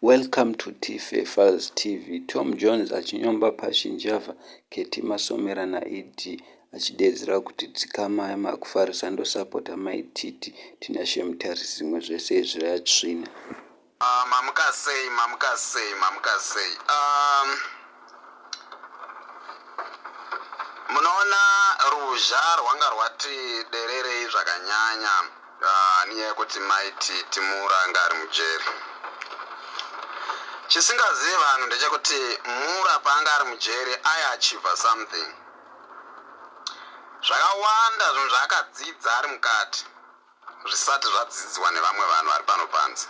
Welcome to Tife Files TV. Tom Jones achinyomba Passion Java, Ketty masomera na id achidedzera kuti tsikama makufarisa ndo sapota Mai Tit Mutarisi vese zviratsvina. Mamukasei. Munoona ruzha rwanga rwati dererei zvakanyanya niye kuti Mai Tit Mutarisi ari mujeri. Chisingazivi vanhu ndechekuti Mura paanga ari mujeri aiachiva something. Zvakawanda zvinhu zvaakadzidza ari mukati zvisati zvadzidzwa nevamwe vanhu vari pano panze.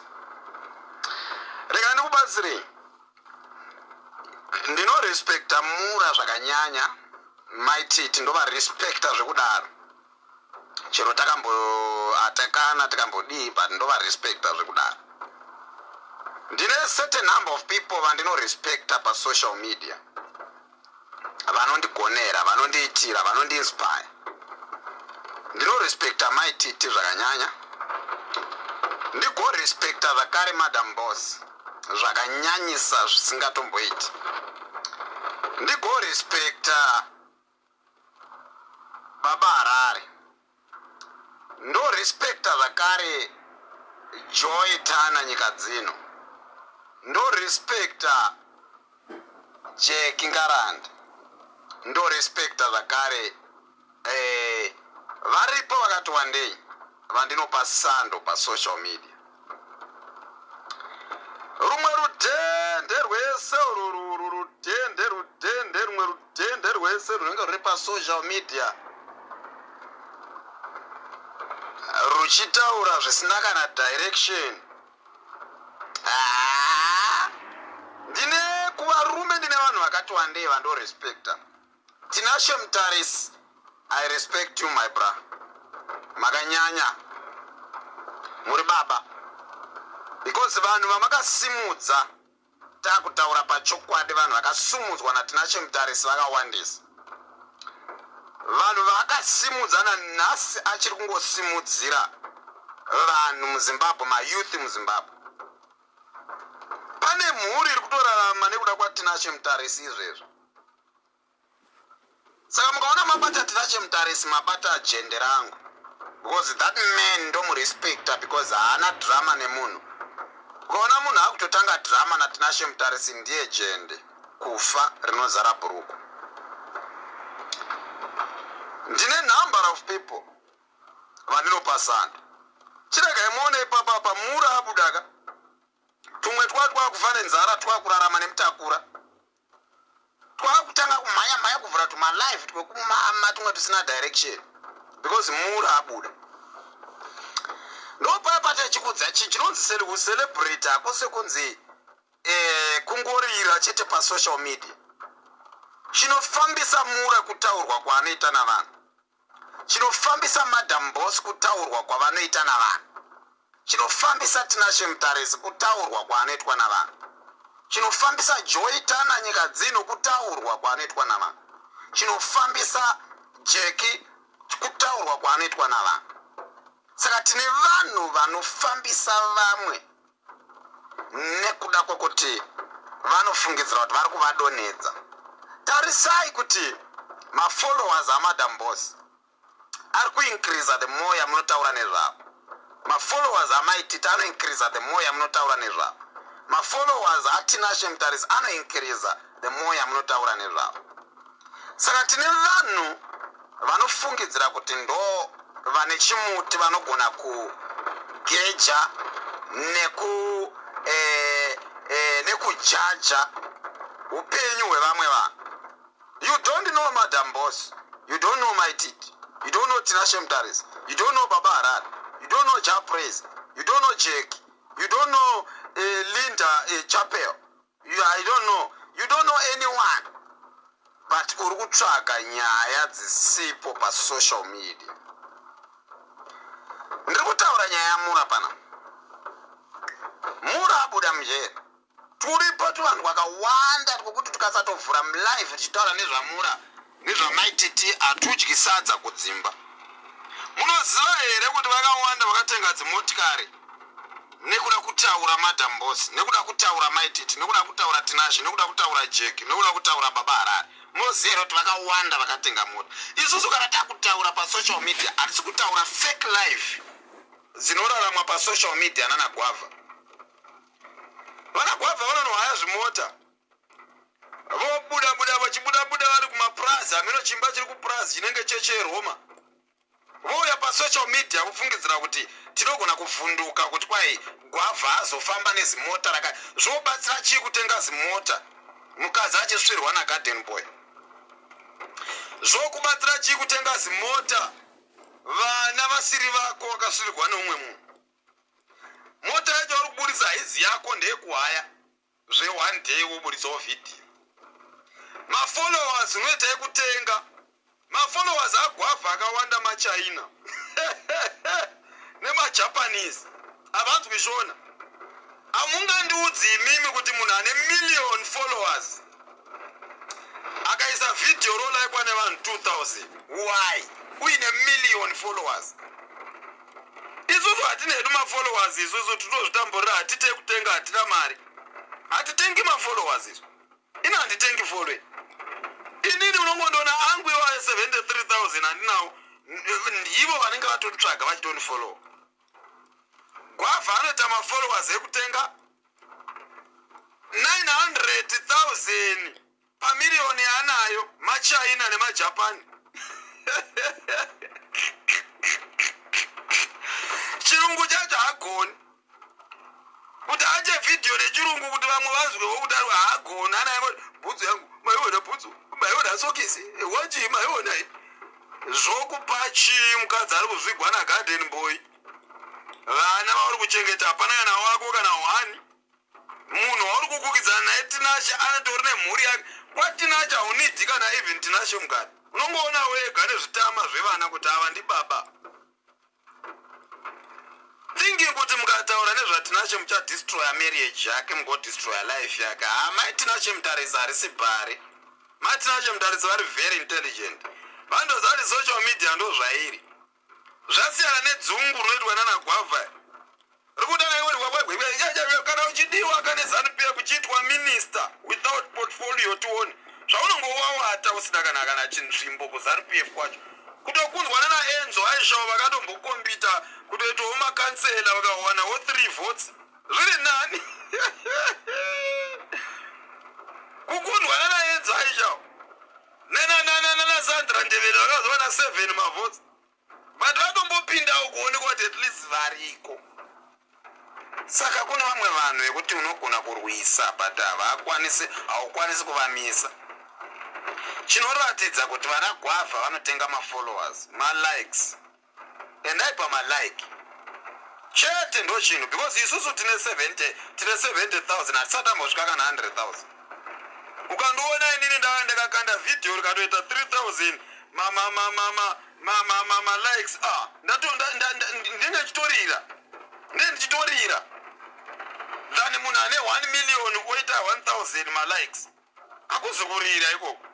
Rega ndikubatsirei. Ndinorespekta Mura zvakanyanya. Mai Tit ndovarespekta zvekudaro. Chero takamboatakana tikambodii but ndovarespekta zvekudaro. Ndine certain number of people vandinorespekta pasocial media. Vanondigonera, vanondiitira, vanondiinspire. Ndinorespekta Mai Tit zvakanyanya. Ndigorespekta zvakare Madam Boss zvakanyanyisa zvisingatomboiti. Ndigorespekta Baba Harare. Ndorespekta zvakare Joy Tana nyika dzino. Ndorespekta Jack Ngarand. Ndorespekta zvakare varipo vakati wandei vandinopa sando pasocial media. Rumwe rudhende rwese rumwe rudhende rwese runenge ruri pasocial media ruchitaura zvisina kana direction. Ndine kuvarume ndine vanhu vakati wandei vandorespekta. Tinashe Mutarisi, I respect you my bra. Makanyanya muri baba. Because vanhu vamakasimudza takutaura pachokwadi vanhu vakasumudzwa naTinashe Mutarisi vakawandisa. Vanhu vakasimudza nanhasi achiri kungosimudzira vanhu muZimbabwe, mayouth muZimbabwe. Pane mhuri iri kutorarama nekuda kwaTinashe Mutarisi izvezvo. Saka mukaona mabata Tinashe Mutarisi mabata agenda rangu. Because that man ndomurespekta because haana drama nemunhu. Ukaona munhu akutotanga drama naTinashe Mutarisi ndiye jende kufa rinozara bhuruku. Ndine number of people vandinopa sando. Chirega imuone ipapa pamura abudaka. Tumwe twakufa nenzara twakurarama nemutakura. Twakutanga kumhanya kuvhura tumalive twekumama tumwe tusina direction. Because Mura abuda. Ndopapa techikudza chinonzi kucelebrate akose kunzi kungorira chete pasocial media. Chinofambisa Mura kutaurwa kwaanoita navanhu. Chinofambisa Madam Boss kutaurwa kwavanoita navanhu. Chinofambisa Tinashe Mutarisi kutaurwa kwaanoitwa navanhu. Chinofambisa Joy Tana nyika dzino kutaurwa kwaanoitwa navanhu. Chinofambisa Jackie kutaurwa kwaanoitwa navanhu. Saka tine vanhu vanofambisa vamwe nekuda kwokuti vanofungidzira kuti vari kuvadonedza. Tarisai kuti mafollowers aMadam Boss ari kuincrease the more yamunotaura nezvavo. Mafollowers aMai Tit anoincrease the more yamunotaura nezvavo. Mafollowers aTinashe Mutarisi anoincrease the more yamunotaura nezvavo. Saka tine vanhu vanofungidzira kuti ndo vane chimuti vanogona kugeja nekujaja upenyu hwevamwe vanhu. You don't know Madam Boss. You don't know Mai Tit. You don't know Tinashe Mutarisi. You don't know Baba Harare. You don't know Japraise. You don't know Jake. You don't know Linda Chapel. I don't know. You don't know anyone. But uri kutsvaga nyaya dzisipo pasocial media. Ndiri kutaura nyaya yaMura pana. Mura abuda mujeri. Turipo vanhu vakawanda kuti tukasatovhura live tichitaura nezvaMura nezvaMai Tit hatudyi sadza kudzimba. Munoziva here kuti vakawanda vakatenga dzimotikari nekuda kutaura Madam Boss, nekuda kutaura Mai Tit, nekuda kutaura Tinashe, nekuda kutaura Jack, nekuda kutaura Baba Harare. Moziero kuti vakawanda vakatenga mota. Isusu kana takutaura pa social media, hatisi kutaura fake life dzinoraramwa pa social media nana Gwavha. Vana Gwavha vanonohaya zvimota. Vobuda vachibuda vari kumaprazi, ameno chimba chiri kuprazi chinenge cheche Roma. Vouya pa social media kufungidzira kuti tinogona kuvhunduka kuti kwai Gwavha azofamba nezimota raka zvobatsira chii kutenga zimota mukadzi achisvirwa naGarden Boy. Zvokubatsira chii kutenga zimota vana vasiri vako vakasvirirwa neumwe munhu. Mota yacho uri kuburisa haizi yako ndeyekuhaya zve-one day woburitsawo vhidhiyo. Mafollowers unoita yekutenga. Mafollowers aGwavha akawanda maChina nemaJapanese. Avanzwi zvona. Amungandiudzi imimi kuti munhu ane million followers akaisa video rolaikwa nevanhu 2000. Why? Uine million followers. Isusu hatina hedu mafollowers isusu tinozvitamburira hatite kutenga hatina mari. Hatitengi mafollowers isu. Ina handitengi follow. Inini unongondoona angu iwa 73,000 handinawo. Ndivo vanenge vatonditsvaga vachitonifollow. Gwavha anoita mafollowers ekutenga 900,000 pamiliyoni yaanayo maChina nemaJapani. Chirungu chacho hagoni. Kuti ache video nechirungu kuti vamwe vazwewo kudaro hagoni. Ana yangu bhutsu yangu maiona bhutsu maiona sokisi wachi maiona zvokupa chii mukadzi ari kuzvigwa naGarden Boy. Vana vauri kuchengeta hapana kana wako kana wani. Munhu wauri kukukidzana naye Tinashe anatori nemhuri yake. Kwatinashe haunidzi kana even Tinashe mukadzi. Unongoona wega nezvitama zvevana kuti ava ndibaba. Thinking kuti mukataura nezvaTinashe muchadestroya marriage yake mugodestroya life yake. Mai Tinashe Mutarisi harisi bhari. Mai Tinashe Mutarisi vari very intelligent. Vandoziva social media ndo zvairi. Zvasiyana nedzungu rinoitwa nana Gwavha. Kana uchidiwa kana ZANU-PF kuchiitwa minister without portfolio tuone. Zvaunongowawata usina kana chinzvimbo kuZANU-PF kwacho. Kutokunzwa nana Enzo aishawo vakatombokombita kutoitawo makansela vakawanawo 3 votes. Zviri nani? Kukunzwa nana Enzo aishawo. Nana Sandra Ndebele vakazowana 7 mavotes. But vatombopindawo kuonekwa kuti at least variko. Saka kuna vamwe vanhu vekuti unogona kurwisa but haukwanisi kuvamisa. Chinoratidza kuti vana Gwavha vanotenga mafollowers, malikes. Endaipa malike. Chete ndo chinhu because isusu tine 70,000 hatisati tambosvika kana 100,000. Ukandoona inini ndakakanda video rikatoita 3,000 likes. Ndichitorira. Than munhu ane 1 million oita 1,000 malikes. Akuzokurira ikoko.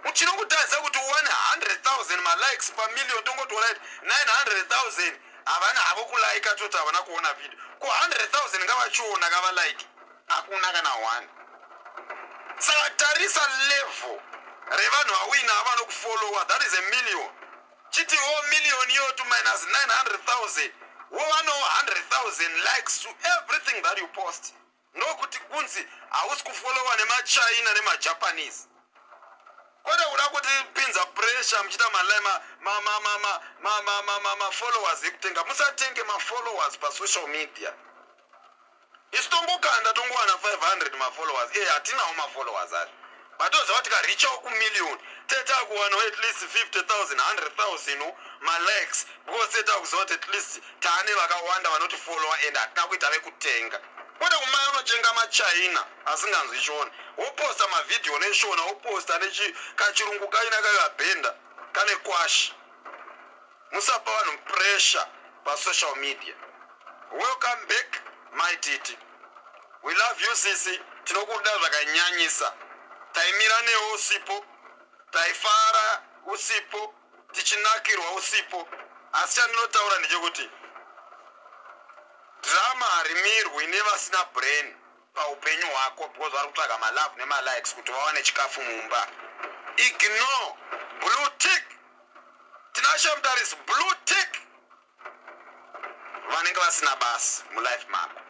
Uchinokutaridza kuti 100,000 malikes per million tongotora 900,000 havana havo kulaika toto havana kuona video. Ko 100,000 ngavachiona kavalike. Hakuna kana 1. Saka tarisa level revanhu vawina havano kufollowa, that is a million. Chiti million yotu minus 900,000. Wano 100,000 likes to everything that you post. No kuti kunzi hausi kufollowa nemaChina nemaJapanese. Kwada kuda kuti pinza pressure mchita followers ekutenga. Musatenge followers pa social media. Isitongokanda tongowana 500 followers. Hatinawo followers ari. Batoza vatika reach ku million. Teta kuwana at least 50,000, 100,000 likes. Because teta kuzoti at least tane vakawanda vanoti follower and hatina kuita vekutenga. Kwada kumaya unochenga maChina asinganzwi chona. Woposta mavideo neshona, woposta kachirungu kaina kakabhenda kane kwashi. Musapa vanhu pressure pa social media. Welcome back, Mai Tit. We love you sisi. Tinokuda zvakanyanyisa. Taimira newo usipo. Taifara usipo. Tichinakirwa usipo. Asi chandinotaura ndechekuti drama harimirwi nevasina brain paupenyu hwako because vari kutsvaga malove nemalikes kuti vawane chikafu mumba. Ignore blue tick. Tinashe Mutarisi blue tick vanenge vasina basa mulife mako.